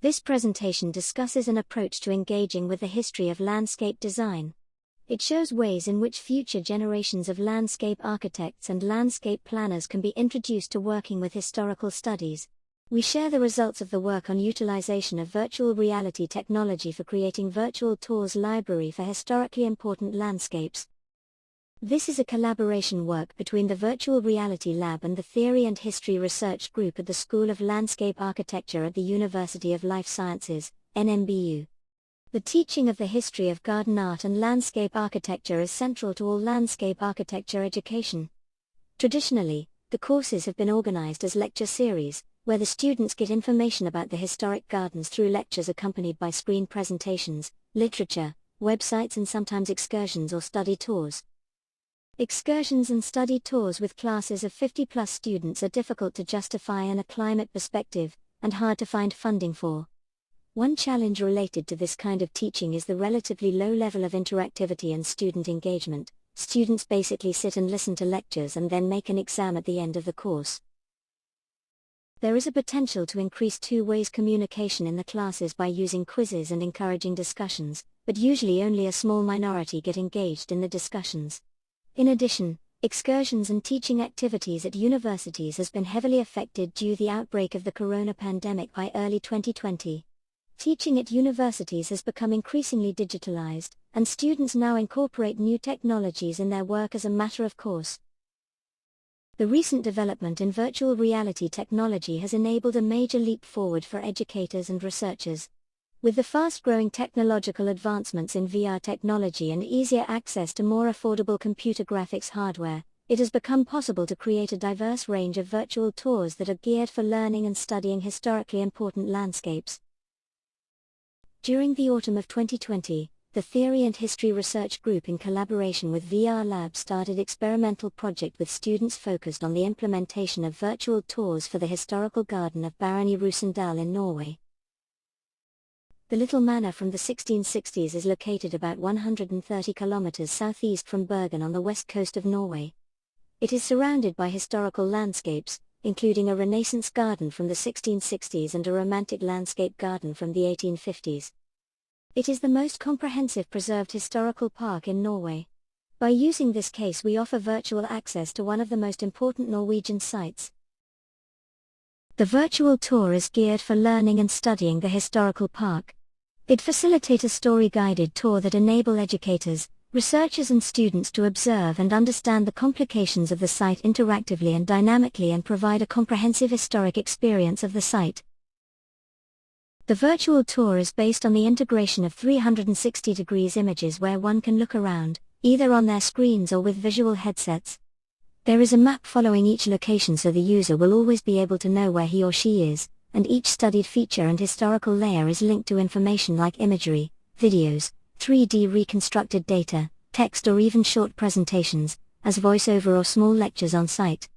This presentation discusses an approach to engaging with the history of landscape design. It shows ways in which future generations of landscape architects and landscape planners can be introduced to working with historical studies. We share the results of the work on utilization of virtual reality technology for creating virtual tours library for historically important landscapes. This is a collaboration work between the Virtual Reality Lab and the Theory and History Research Group at the School of Landscape Architecture at the University of Life Sciences, NMBU. The teaching of the history of garden art and landscape architecture is central to all landscape architecture education. Traditionally, the courses have been organized as lecture series, where the students get information about the historic gardens through lectures accompanied by screen presentations, literature, websites and sometimes excursions or study tours. Excursions and study tours with classes of 50+ students are difficult to justify in a climate perspective, and hard to find funding for. One challenge related to this kind of teaching is the relatively low level of interactivity and student engagement. Students basically sit and listen to lectures and then make an exam at the end of the course. There is a potential to increase two-way communication in the classes by using quizzes and encouraging discussions, but usually only a small minority get engaged in the discussions. In addition, excursions and teaching activities at universities has been heavily affected due to the outbreak of the corona pandemic by early 2020. Teaching at universities has become increasingly digitalized, and students now incorporate new technologies in their work as a matter of course. The recent development in virtual reality technology has enabled a major leap forward for educators and researchers. With the fast-growing technological advancements in VR technology and easier access to more affordable computer graphics hardware, it has become possible to create a diverse range of virtual tours that are geared for learning and studying historically important landscapes. During the autumn of 2020, the Theory and History Research Group in collaboration with VR Lab started experimental project with students focused on the implementation of virtual tours for the historical garden of Barony Rosendal in Norway. The Little Manor from the 1660s is located about 130 kilometers southeast from Bergen on the west coast of Norway. It is surrounded by historical landscapes, including a Renaissance garden from the 1660s and a Romantic landscape garden from the 1850s. It is the most comprehensive preserved historical park in Norway. By using this case we offer virtual access to one of the most important Norwegian sites. The virtual tour is geared for learning and studying the historical park. It facilitates a story-guided tour that enable educators, researchers and students to observe and understand the complications of the site interactively and dynamically and provide a comprehensive historic experience of the site. The virtual tour is based on the integration of 360° images where one can look around, either on their screens or with visual headsets. There is a map following each location so the user will always be able to know where he or she is, and each studied feature and historical layer is linked to information like imagery, videos, 3D reconstructed data, text or even short presentations, as voiceover or small lectures on site.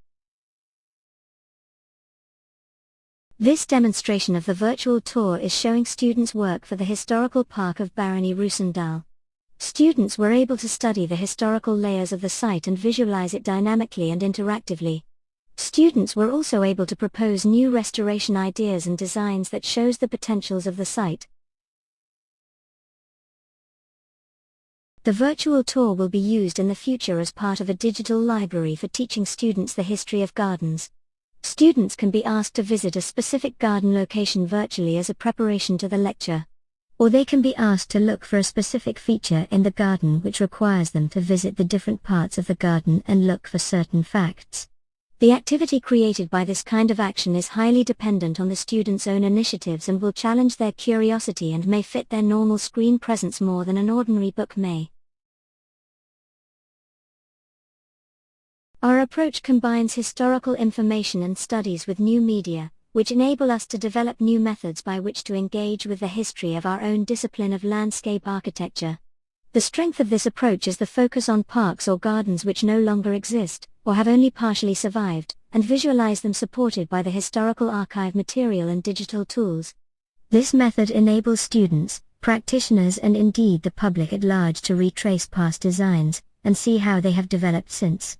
This demonstration of the virtual tour is showing students' work for the historical park of Barony Rosendal. Students were able to study the historical layers of the site and visualize it dynamically and interactively. Students were also able to propose new restoration ideas and designs that shows the potentials of the site. The virtual tour will be used in the future as part of a digital library for teaching students the history of gardens. Students can be asked to visit a specific garden location virtually as a preparation to the lecture. Or they can be asked to look for a specific feature in the garden which requires them to visit the different parts of the garden and look for certain facts. The activity created by this kind of action is highly dependent on the students' own initiatives and will challenge their curiosity and may fit their normal screen presence more than an ordinary book may. Our approach combines historical information and studies with new media, which enable us to develop new methods by which to engage with the history of our own discipline of landscape architecture. The strength of this approach is the focus on parks or gardens which no longer exist, or have only partially survived, and visualize them supported by the historical archive material and digital tools. This method enables students, practitioners and indeed the public at large to retrace past designs, and see how they have developed since.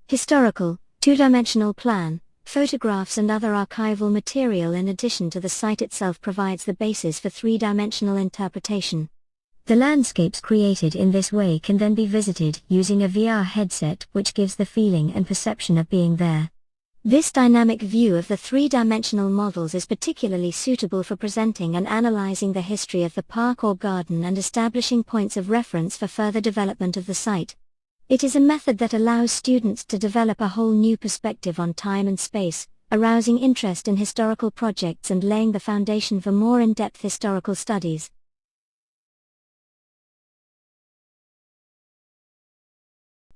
Historical, two-dimensional plan. Photographs and other archival material in addition to the site itself provides the basis for three-dimensional interpretation. The landscapes created in this way can then be visited using a VR headset, which gives the feeling and perception of being there. This dynamic view of the three-dimensional models is particularly suitable for presenting and analyzing the history of the park or garden and establishing points of reference for further development of the site. It is a method that allows students to develop a whole new perspective on time and space, arousing interest in historical projects and laying the foundation for more in-depth historical studies.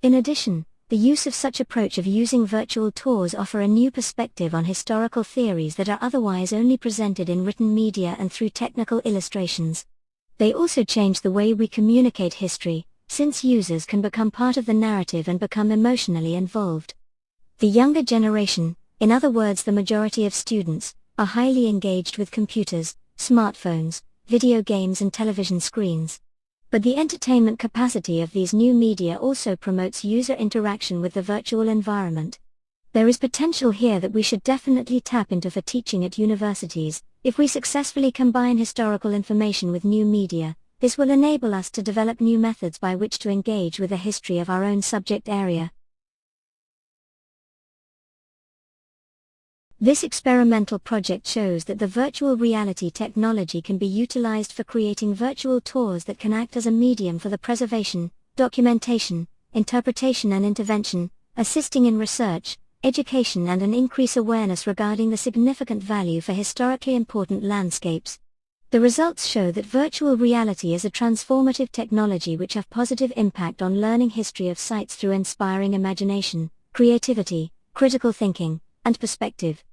In addition, the use of such approach of using virtual tours offer a new perspective on historical theories that are otherwise only presented in written media and through technical illustrations. They also change the way we communicate history, since users can become part of the narrative and become emotionally involved. The younger generation, in other words the majority of students, are highly engaged with computers, smartphones, video games and television screens. But the entertainment capacity of these new media also promotes user interaction with the virtual environment. There is potential here that we should definitely tap into for teaching at universities. If we successfully combine historical information with new media, this will enable us to develop new methods by which to engage with the history of our own subject area. This experimental project shows that the virtual reality technology can be utilized for creating virtual tours that can act as a medium for the preservation, documentation, interpretation and intervention, assisting in research, education and an increased awareness regarding the significant value for historically important landscapes. The results show that virtual reality is a transformative technology which have positive impact on learning history of sites through inspiring imagination, creativity, critical thinking, and perspective.